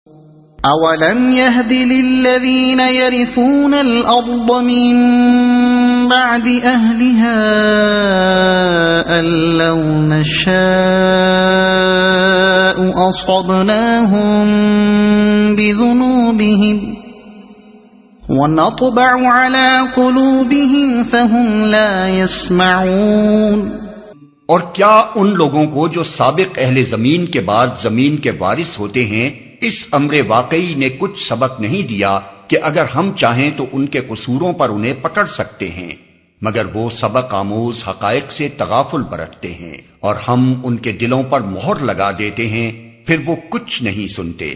أَوَلَمْ يَهْدِ لِلَّذِينَ يَرِثُونَ الْأَرْضَ مِن بَعْدِ أَهْلِهَا أَن لَّوْ نَشَاءُ أَصَبْنَاهُم بِذُنُوبِهِمْ وَنَطْبَعُ عَلَى قُلُوبِهِمْ فَهُمْ لَا يَسْمَعُونَ۔ اور کیا ان لوگوں کو جو سابق اہل زمین کے بعد زمین کے وارث ہوتے ہیں اس امر واقعی نے کچھ سبق نہیں دیا کہ اگر ہم چاہیں تو ان کے قصوروں پر انہیں پکڑ سکتے ہیں، مگر وہ سبق آموز حقائق سے تغافل برتتے ہیں اور ہم ان کے دلوں پر مہر لگا دیتے ہیں، پھر وہ کچھ نہیں سنتے۔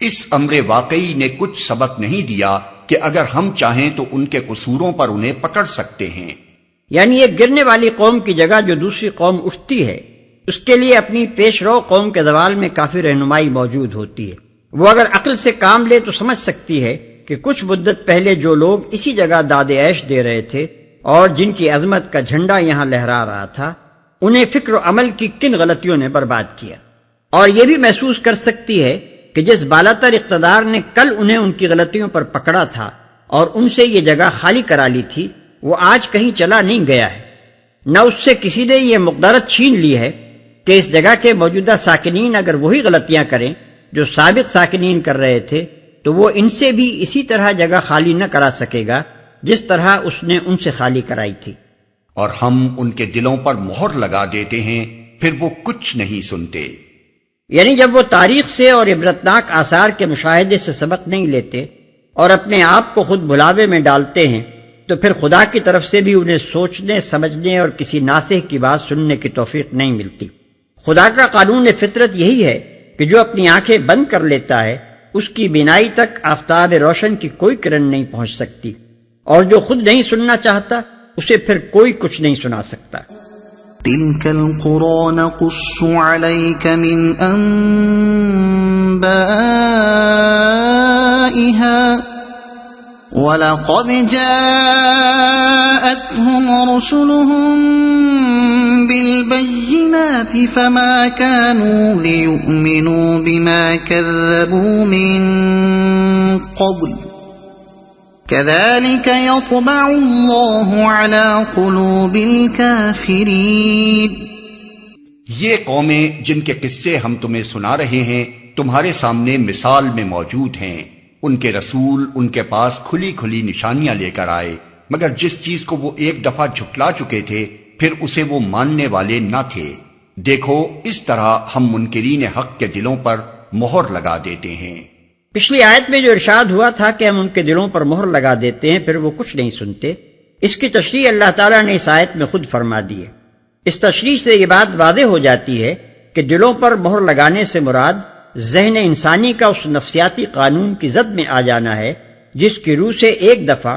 اس امر واقعی نے کچھ سبق نہیں دیا کہ اگر ہم چاہیں تو ان کے قصوروں پر انہیں پکڑ سکتے ہیں۔ یعنی ایک گرنے والی قوم کی جگہ جو دوسری قوم اٹھتی ہے، اس کے لیے اپنی پیش رو قوم کے زوال میں کافی رہنمائی موجود ہوتی ہے۔ وہ اگر عقل سے کام لے تو سمجھ سکتی ہے کہ کچھ مدت پہلے جو لوگ اسی جگہ داد عیش دے رہے تھے اور جن کی عظمت کا جھنڈا یہاں لہرا رہا تھا، انہیں فکر و عمل کی کن غلطیوں نے برباد کیا، اور یہ بھی محسوس کر سکتی ہے کہ جس بالاتر اقتدار نے کل انہیں ان کی غلطیوں پر پکڑا تھا اور ان سے یہ جگہ خالی کرا لی تھی، وہ آج کہیں چلا نہیں گیا ہے، نہ اس سے کسی نے یہ مقدرت چھین لی ہے کہ اس جگہ کے موجودہ ساکنین اگر وہی غلطیاں کریں جو سابق ساکنین کر رہے تھے تو وہ ان سے بھی اسی طرح جگہ خالی نہ کرا سکے گا جس طرح اس نے ان سے خالی کرائی تھی۔ اور ہم ان کے دلوں پر مہر لگا دیتے ہیں، پھر وہ کچھ نہیں سنتے۔ یعنی جب وہ تاریخ سے اور عبرتناک آثار کے مشاہدے سے سبق نہیں لیتے اور اپنے آپ کو خود بھلاوے میں ڈالتے ہیں تو پھر خدا کی طرف سے بھی انہیں سوچنے، سمجھنے اور کسی ناصح کی بات سننے کی توفیق نہیں ملتی۔ خدا کا قانون فطرت یہی ہے کہ جو اپنی آنکھیں بند کر لیتا ہے اس کی بینائی تک آفتاب روشن کی کوئی کرن نہیں پہنچ سکتی، اور جو خود نہیں سننا چاہتا اسے پھر کوئی کچھ نہیں سنا سکتا۔ تِلْكَ الْقُرَىٰ نَقُصُّ عَلَيْكَ مِنْ أَنبَائِهَا وَلَقَدْ جَاءَتْهُمْ رُسُلُهُم بِالْبَيِّنَاتِ فَمَا كَانُوا لِيُؤْمِنُوا بِمَا كَذَّبُوا مِن قَبْلُ كَذَلِكَ يَطْبَعُ اللَّهُ عَلَى قُلُوبِ الْكَافِرِينَ۔ یہ قومیں جن کے قصے ہم تمہیں سنا رہے ہیں تمہارے سامنے مثال میں موجود ہیں۔ ان کے رسول ان کے پاس کھلی کھلی نشانیاں لے کر آئے، مگر جس چیز کو وہ ایک دفعہ جھٹلا چکے تھے پھر اسے وہ ماننے والے نہ تھے۔ دیکھو اس طرح ہم منکرین حق کے دلوں پر مہر لگا دیتے ہیں۔ پچھلی آیت میں جو ارشاد ہوا تھا کہ ہم ان کے دلوں پر مہر لگا دیتے ہیں پھر وہ کچھ نہیں سنتے، اس کی تشریح اللہ تعالیٰ نے اس آیت میں خود فرما دی ہے۔ اس تشریح سے یہ بات واضح ہو جاتی ہے کہ دلوں پر مہر لگانے سے مراد ذہن انسانی کا اس نفسیاتی قانون کی زد میں آ جانا ہے جس کی روح سے ایک دفعہ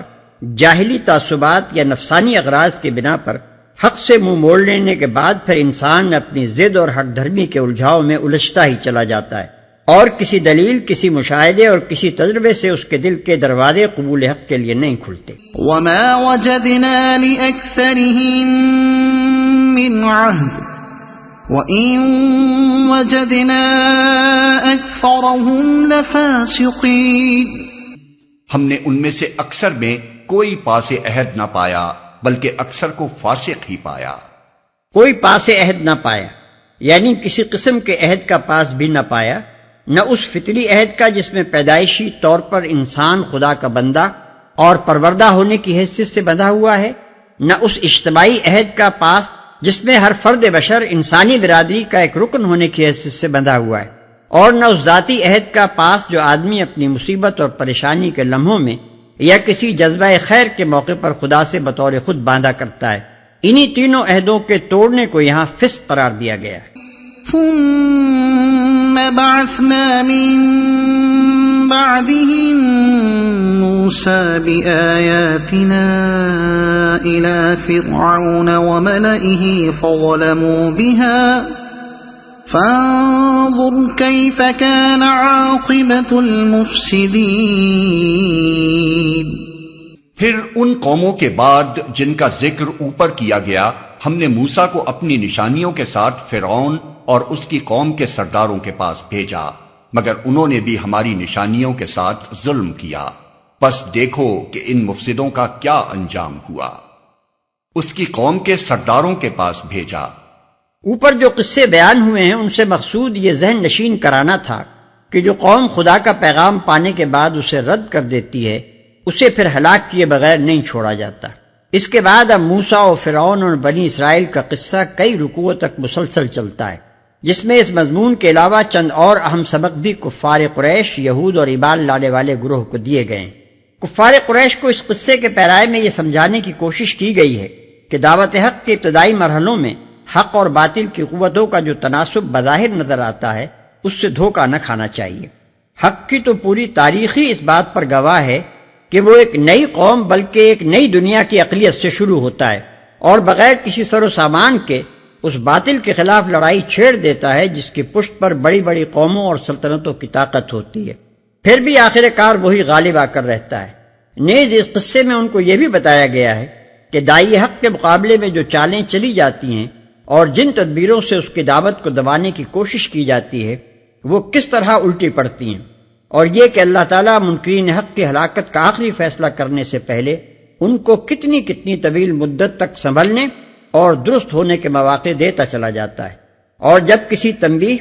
جاہلی تعصبات یا نفسانی اغراض کے بنا پر حق سے منہ موڑ لینے کے بعد پھر انسان اپنی ضد اور حق دھرمی کے الجھاؤ میں الجھتا ہی چلا جاتا ہے، اور کسی دلیل، کسی مشاہدے اور کسی تجربے سے اس کے دل کے دروازے قبول حق کے لیے نہیں کھلتے۔ وَمَا وَجَدْنَا لِأَكْثَرِهِم مِّنْ عَهْدٍ وَإِن وَجَدْنَا أَكْثَرَهُمْ لَفَاسِقِينَ۔ ہم نے ان میں سے اکثر میں کوئی پاس عہد نہ پایا بلکہ اکثر کو فاسق ہی پایا۔ کوئی پاس عہد نہ پایا یعنی کسی قسم کے عہد کا پاس بھی نہ پایا، نہ اس فطری عہد کا جس میں پیدائشی طور پر انسان خدا کا بندہ اور پروردہ ہونے کی حیثیت سے بندھا ہوا ہے، نہ اس اجتماعی عہد کا پاس جس میں ہر فرد بشر انسانی برادری کا ایک رکن ہونے کی حیثیت سے بندھا ہوا ہے، اور نہ اس ذاتی عہد کا پاس جو آدمی اپنی مصیبت اور پریشانی کے لمحوں میں یا کسی جذبہ خیر کے موقع پر خدا سے بطور خود باندھا کرتا ہے۔ انہی تینوں عہدوں کے توڑنے کو یہاں فسق قرار دیا گیا ہے۔ ثم بعثنا من بعدهم موسى بآياتنا إلى فرعون وملئه فظلموا بها فانظر كيف كان عاقبة المفسدين۔ پھر ان قوموں کے بعد جن کا ذکر اوپر کیا گیا ہم نے موسیٰ کو اپنی نشانیوں کے ساتھ فرعون اور اس کی قوم کے سرداروں کے پاس بھیجا، مگر انہوں نے بھی ہماری نشانیوں کے ساتھ ظلم کیا، پس دیکھو کہ ان مفسدوں کا کیا انجام ہوا۔ اس کی قوم کے سرداروں کے پاس بھیجا۔ اوپر جو قصے بیان ہوئے ہیں ان سے مقصود یہ ذہن نشین کرانا تھا کہ جو قوم خدا کا پیغام پانے کے بعد اسے رد کر دیتی ہے اسے پھر ہلاک کیے بغیر نہیں چھوڑا جاتا۔ اس کے بعد اب موسیٰ اور فرعون اور بنی اسرائیل کا قصہ کئی رکوعوں تک مسلسل چلتا ہے، جس میں اس مضمون کے علاوہ چند اور اہم سبق بھی کفار قریش، یہود اور ایمان لانے والے گروہ کو دیے گئے ہیں۔ کفار قریش کو اس قصے کے پیرائے میں یہ سمجھانے کی کوشش کی گئی ہے کہ دعوت حق کے ابتدائی مرحلوں میں حق اور باطل کی قوتوں کا جو تناسب بظاہر نظر آتا ہے اس سے دھوکہ نہ کھانا چاہیے۔ حق کی تو پوری تاریخ ہی اس بات پر گواہ ہے کہ وہ ایک نئی قوم بلکہ ایک نئی دنیا کی عقلیت سے شروع ہوتا ہے اور بغیر کسی سر و سامان کے اس باطل کے خلاف لڑائی چھیڑ دیتا ہے جس کی پشت پر بڑی بڑی قوموں اور سلطنتوں کی طاقت ہوتی ہے۔ پھر بھی آخر کار وہی غالب آ کر رہتا ہے۔ نیز اس قصے میں ان کو یہ بھی بتایا گیا ہے کہ داعی حق کے مقابلے میں جو چالیں چلی جاتی ہیں اور جن تدبیروں سے اس کی دعوت کو دبانے کی کوشش کی جاتی ہے وہ کس طرح الٹی پڑتی ہیں، اور یہ کہ اللہ تعالیٰ منکرین حق کی ہلاکت کا آخری فیصلہ کرنے سے پہلے ان کو کتنی کتنی طویل مدت تک سنبھلنے اور درست ہونے کے مواقع دیتا چلا جاتا ہے، اور جب کسی تنبیہ،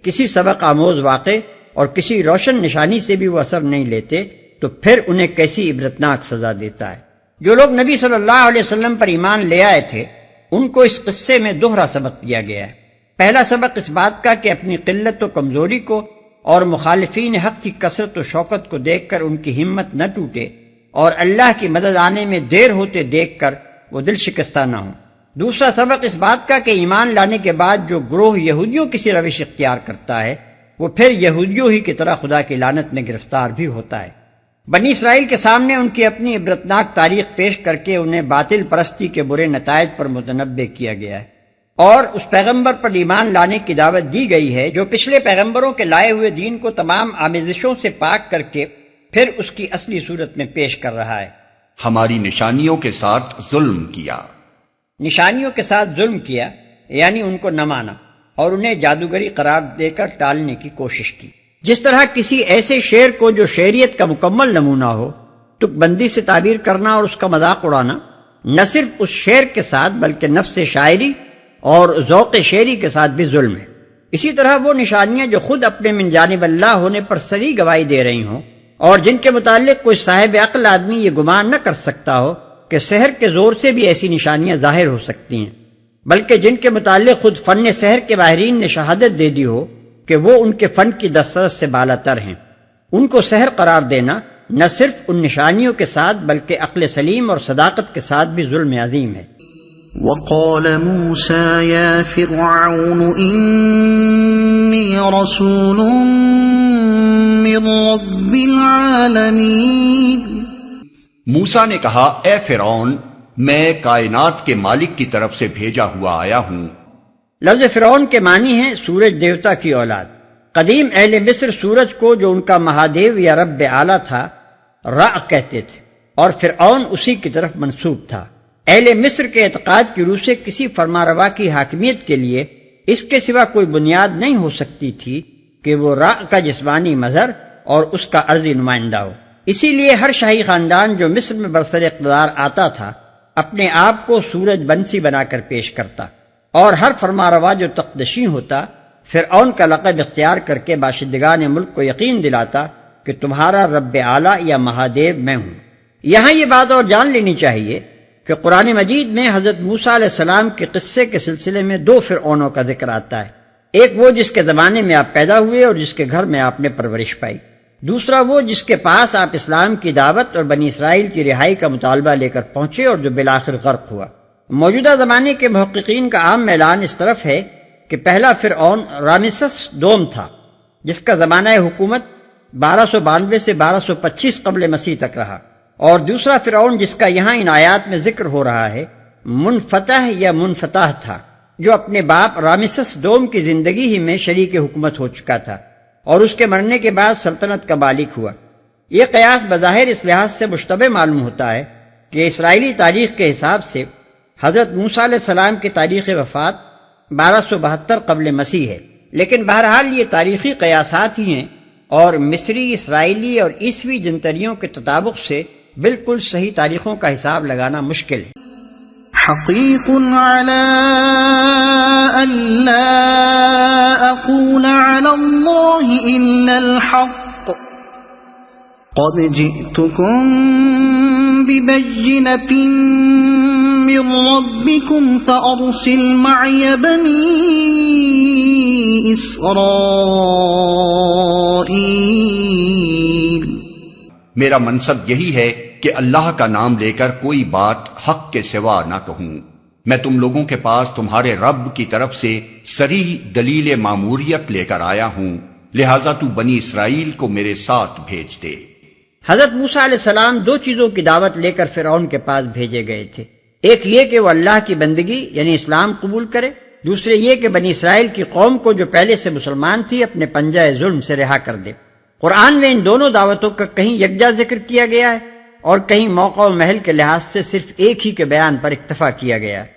کسی سبق آموز واقع اور کسی روشن نشانی سے بھی وہ اثر نہیں لیتے تو پھر انہیں کیسی عبرتناک سزا دیتا ہے۔ جو لوگ نبی صلی اللہ علیہ وسلم پر ایمان لے آئے تھے ان کو اس قصے میں دوہرا سبق دیا گیا ہے۔ پہلا سبق اس بات کا کہ اپنی قلت و کمزوری کو اور مخالفین حق کی کثرت و شوکت کو دیکھ کر ان کی ہمت نہ ٹوٹے اور اللہ کی مدد آنے میں دیر ہوتے دیکھ کر وہ دل شکستہ نہ ہوں۔ دوسرا سبق اس بات کا کہ ایمان لانے کے بعد جو گروہ یہودیوں کی سی روش اختیار کرتا ہے وہ پھر یہودیوں ہی کی طرح خدا کی لعنت میں گرفتار بھی ہوتا ہے۔ بنی اسرائیل کے سامنے ان کی اپنی عبرتناک تاریخ پیش کر کے انہیں باطل پرستی کے برے نتائج پر متنبہ کیا گیا ہے، اور اس پیغمبر پر ایمان لانے کی دعوت دی گئی ہے جو پچھلے پیغمبروں کے لائے ہوئے دین کو تمام آمیزشوں سے پاک کر کے پھر اس کی اصلی صورت میں پیش کر رہا ہے۔ ہماری نشانیوں کے ساتھ ظلم کیا۔ نشانیوں کے ساتھ ظلم کیا یعنی ان کو نہ مانا اور انہیں جادوگری قرار دے کر ٹالنے کی کوشش کی۔ جس طرح کسی ایسے شعر کو جو شعریت کا مکمل نمونہ ہو تک بندی سے تعبیر کرنا اور اس کا مذاق اڑانا نہ صرف اس شعر کے ساتھ بلکہ نفس شاعری اور ذوق شعری کے ساتھ بھی ظلم ہے۔ اسی طرح وہ نشانیاں جو خود اپنے من جانب اللہ ہونے پر صریح گواہی دے رہی ہوں اور جن کے متعلق کوئی صاحب عقل آدمی یہ گمان نہ کر سکتا ہو کہ سحر کے زور سے بھی ایسی نشانیاں ظاہر ہو سکتی ہیں، بلکہ جن کے متعلق خود فن سحر کے ماہرین نے شہادت دے دی ہو کہ وہ ان کے فن کی دسترس سے بالا تر ہیں، ان کو سحر قرار دینا نہ صرف ان نشانیوں کے ساتھ بلکہ عقل سلیم اور صداقت کے ساتھ بھی ظلم عظیم ہے۔ وقال موسى يا فرعون إني رسول من رب العالمين۔ موسیٰ نے کہا، اے فرعون، میں کائنات کے مالک کی طرف سے بھیجا ہوا آیا ہوں۔ لفظ فرعون کے معنی ہے سورج دیوتا کی اولاد۔ قدیم اہل مصر سورج کو جو ان کا مہادیو یا رب اعلیٰ تھا را کہتے تھے اور فرعون اسی کی طرف منسوب تھا۔ اہل مصر کے اعتقاد کی روح سے کسی فرمانروا کی حاکمیت کے لیے اس کے سوا کوئی بنیاد نہیں ہو سکتی تھی کہ وہ را کا جسمانی مظہر اور اس کا ارضی نمائندہ ہو۔ اسی لیے ہر شاہی خاندان جو مصر میں برسر اقتدار آتا تھا اپنے آپ کو سورج بنسی بنا کر پیش کرتا، اور ہر فرمانروا جو تقدشی ہوتا فرعون کا لقب اختیار کر کے باشندگان ملک کو یقین دلاتا کہ تمہارا رب اعلیٰ یا مہادیو میں ہوں۔ یہاں یہ بات اور جان لینی چاہیے کہ قرآن مجید میں حضرت موسیٰ علیہ السلام کے قصے کے سلسلے میں دو فرعونوں کا ذکر آتا ہے، ایک وہ جس کے زمانے میں آپ پیدا ہوئے اور جس کے گھر میں آپ نے پرورش پائی، دوسرا وہ جس کے پاس آپ اسلام کی دعوت اور بنی اسرائیل کی رہائی کا مطالبہ لے کر پہنچے اور جو بالآخر غرق ہوا۔ موجودہ زمانے کے محققین کا عام اعلان اس طرف ہے کہ پہلا فرعون رامسس دوم تھا جس کا زمانہ حکومت 1292 سے 1225 قبل مسیح تک رہا، اور دوسرا فرعون جس کا یہاں ان آیات میں ذکر ہو رہا ہے منفتح یا منفتح تھا، جو اپنے باپ رامسس دوم کی زندگی ہی میں شریک حکومت ہو چکا تھا اور اس کے مرنے کے بعد سلطنت کا مالک ہوا۔ یہ قیاس بظاہر اس لحاظ سے مشتبہ معلوم ہوتا ہے کہ اسرائیلی تاریخ کے حساب سے حضرت موسیٰ علیہ السلام کی تاریخ وفات 1272 قبل مسیح ہے، لیکن بہرحال یہ تاریخی قیاسات ہی ہیں اور مصری، اسرائیلی اور عیسوی جنتریوں کے تطابق سے بالکل صحیح تاریخوں کا حساب لگانا مشکل ہے۔ حقیق علی ان لا اقول علی اللہ الا الحق قد جئتکم ببینۃ من ربکم فارسل معی بنی اسرائیل۔ میرا منصب یہی ہے کہ اللہ کا نام لے کر کوئی بات حق کے سوا نہ کہوں۔ میں تم لوگوں کے پاس تمہارے رب کی طرف سے صریح دلیل ماموریت لے کر آیا ہوں، لہذا تو بنی اسرائیل کو میرے ساتھ بھیج دے۔ حضرت موسیٰ علیہ السلام دو چیزوں کی دعوت لے کر فرعون کے پاس بھیجے گئے تھے، ایک یہ کہ وہ اللہ کی بندگی یعنی اسلام قبول کرے، دوسرے یہ کہ بنی اسرائیل کی قوم کو جو پہلے سے مسلمان تھی اپنے پنجہ ظلم سے رہا کر دے۔ قرآن میں ان دونوں دعوتوں کا کہیں یکجا ذکر کیا گیا ہے اور کہیں موقع و محل کے لحاظ سے صرف ایک ہی کے بیان پر اکتفا کیا گیا ہے۔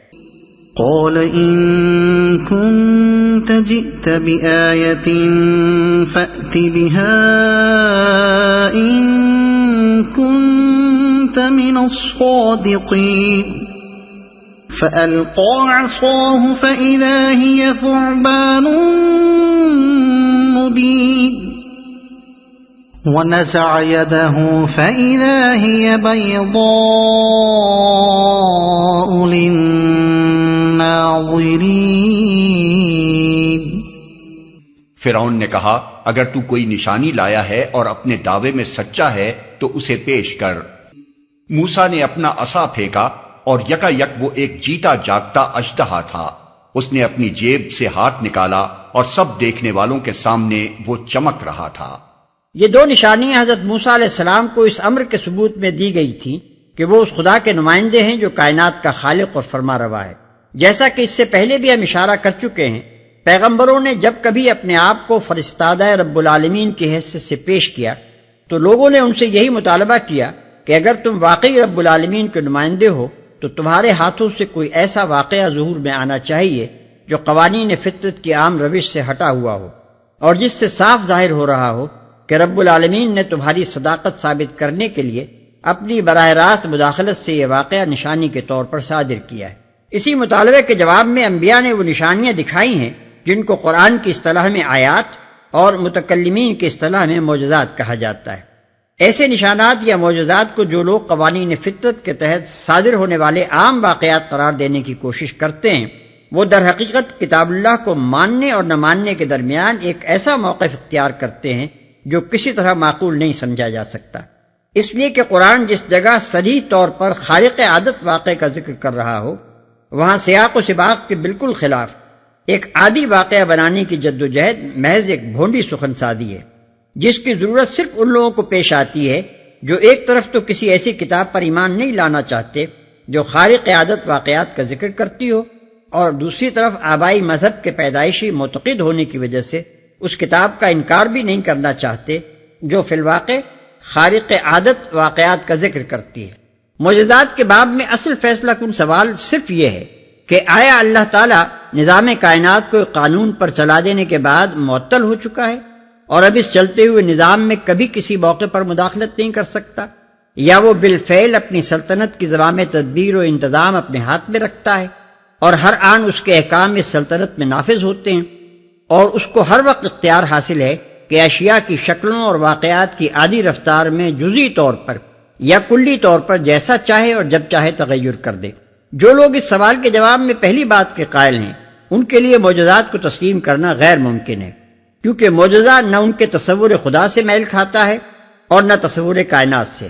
قال ان كنت جئت بآية فأت بها ان كنت من الصادقين فألقى عصاه فإذا هي ثعبان مبين ونزع يده فإذا هي بيضاء للناظرين۔ فرعون نے کہا اگر تو کوئی نشانی لایا ہے اور اپنے دعوے میں سچا ہے تو اسے پیش کر۔ موسیٰ نے اپنا عصا پھینکا اور یکا یک وہ ایک جیتا جاگتا اژدہا تھا۔ اس نے اپنی جیب سے ہاتھ نکالا اور سب دیکھنے والوں کے سامنے وہ چمک رہا تھا۔ یہ دو نشانیاں حضرت موسیٰ علیہ السلام کو اس امر کے ثبوت میں دی گئی تھیں کہ وہ اس خدا کے نمائندے ہیں جو کائنات کا خالق اور فرما روا ہے۔ جیسا کہ اس سے پہلے بھی ہم اشارہ کر چکے ہیں، پیغمبروں نے جب کبھی اپنے آپ کو فرستادہ رب العالمین کی حیثیت سے پیش کیا تو لوگوں نے ان سے یہی مطالبہ کیا کہ اگر تم واقعی رب العالمین کے نمائندے ہو تو تمہارے ہاتھوں سے کوئی ایسا واقعہ ظہور میں آنا چاہیے جو قوانین فطرت کی عام روش سے ہٹا ہوا ہو اور جس سے صاف ظاہر ہو رہا ہو کہ رب العالمین نے تمہاری صداقت ثابت کرنے کے لیے اپنی براہ راست مداخلت سے یہ واقعہ نشانی کے طور پر صادر کیا ہے۔ اسی مطالبے کے جواب میں انبیاء نے وہ نشانیاں دکھائی ہیں جن کو قرآن کی اصطلاح میں آیات اور متکلمین کی اصطلاح میں معجزات کہا جاتا ہے۔ ایسے نشانات یا معجزات کو جو لوگ قوانین فطرت کے تحت صادر ہونے والے عام واقعات قرار دینے کی کوشش کرتے ہیں، وہ در حقیقت کتاب اللہ کو ماننے اور نہ ماننے کے درمیان ایک ایسا موقف اختیار کرتے ہیں جو کسی طرح معقول نہیں سمجھا جا سکتا، اس لیے کہ قرآن جس جگہ صریح طور پر خارق عادت واقعے کا ذکر کر رہا ہو وہاں سیاق و سباق کے بالکل خلاف ایک عادی واقعہ بنانے کی جدوجہد محض ایک بھونڈی سخن سازی ہے جس کی ضرورت صرف ان لوگوں کو پیش آتی ہے جو ایک طرف تو کسی ایسی کتاب پر ایمان نہیں لانا چاہتے جو خارق عادت واقعات کا ذکر کرتی ہو اور دوسری طرف آبائی مذہب کے پیدائشی معتقد ہونے کی وجہ سے اس کتاب کا انکار بھی نہیں کرنا چاہتے جو فی الواقع خارق عادت واقعات کا ذکر کرتی ہے۔ معجزات کے باب میں اصل فیصلہ کن سوال صرف یہ ہے کہ آیا اللہ تعالیٰ نظام کائنات کو قانون پر چلا دینے کے بعد معطل ہو چکا ہے اور اب اس چلتے ہوئے نظام میں کبھی کسی موقع پر مداخلت نہیں کر سکتا، یا وہ بالفعل اپنی سلطنت کی زمام تدبیر و انتظام اپنے ہاتھ میں رکھتا ہے اور ہر آن اس کے احکام اس سلطنت میں نافذ ہوتے ہیں اور اس کو ہر وقت اختیار حاصل ہے کہ اشیاء کی شکلوں اور واقعات کی عادی رفتار میں جزئی طور پر یا کلی طور پر جیسا چاہے اور جب چاہے تغیر کر دے۔ جو لوگ اس سوال کے جواب میں پہلی بات کے قائل ہیں ان کے لیے معجزات کو تسلیم کرنا غیر ممکن ہے، کیونکہ معجزہ نہ ان کے تصور خدا سے میل کھاتا ہے اور نہ تصور کائنات سے۔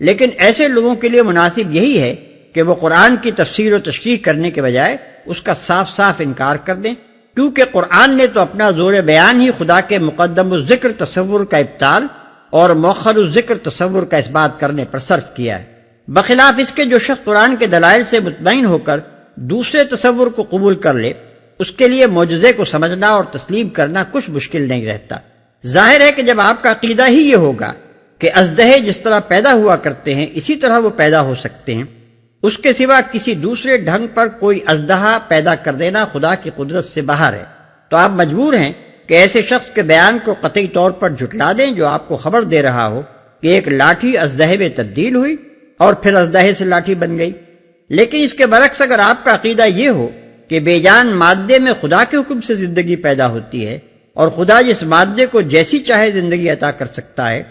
لیکن ایسے لوگوں کے لیے مناسب یہی ہے کہ وہ قرآن کی تفسیر و تشریح کرنے کے بجائے اس کا صاف صاف انکار کر دیں، کیونکہ قرآن نے تو اپنا زور بیان ہی خدا کے مقدم الذکر تصور کا ابطال اور مؤخر الذکر تصور کا اس بات کرنے پر صرف کیا ہے، بخلاف اس کے جو شخص قرآن کے دلائل سے مطمئن ہو کر دوسرے تصور کو قبول کر لے اس کے لیے معجزے کو سمجھنا اور تسلیم کرنا کچھ مشکل نہیں رہتا۔ ظاہر ہے کہ جب آپ کا عقیدہ ہی یہ ہوگا کہ اژدہے جس طرح پیدا ہوا کرتے ہیں اسی طرح وہ پیدا ہو سکتے ہیں، اس کے سوا کسی دوسرے ڈھنگ پر کوئی اژدہا پیدا کر دینا خدا کی قدرت سے باہر ہے، تو آپ مجبور ہیں کہ ایسے شخص کے بیان کو قطعی طور پر جھٹلا دیں جو آپ کو خبر دے رہا ہو کہ ایک لاٹھی ازدہے میں تبدیل ہوئی اور پھر ازدہے سے لاٹھی بن گئی۔ لیکن اس کے برعکس اگر آپ کا عقیدہ یہ ہو کہ بے جان مادے میں خدا کے حکم سے زندگی پیدا ہوتی ہے اور خدا جس مادے کو جیسی چاہے زندگی عطا کر سکتا ہے،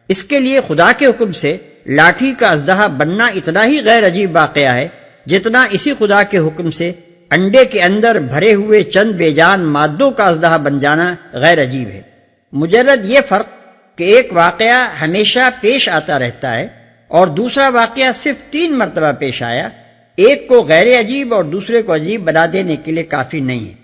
اس کے لیے خدا کے حکم سے لاٹھی کا ازدہا بننا اتنا ہی غیر عجیب واقعہ ہے جتنا اسی خدا کے حکم سے انڈے کے اندر بھرے ہوئے چند بے جان مادوں کا ازدہا بن جانا غیر عجیب ہے۔ مجرد یہ فرق کہ ایک واقعہ ہمیشہ پیش آتا رہتا ہے اور دوسرا واقعہ صرف 3 مرتبہ پیش آیا، ایک کو غیر عجیب اور دوسرے کو عجیب بنا دینے کے لیے کافی نہیں ہے۔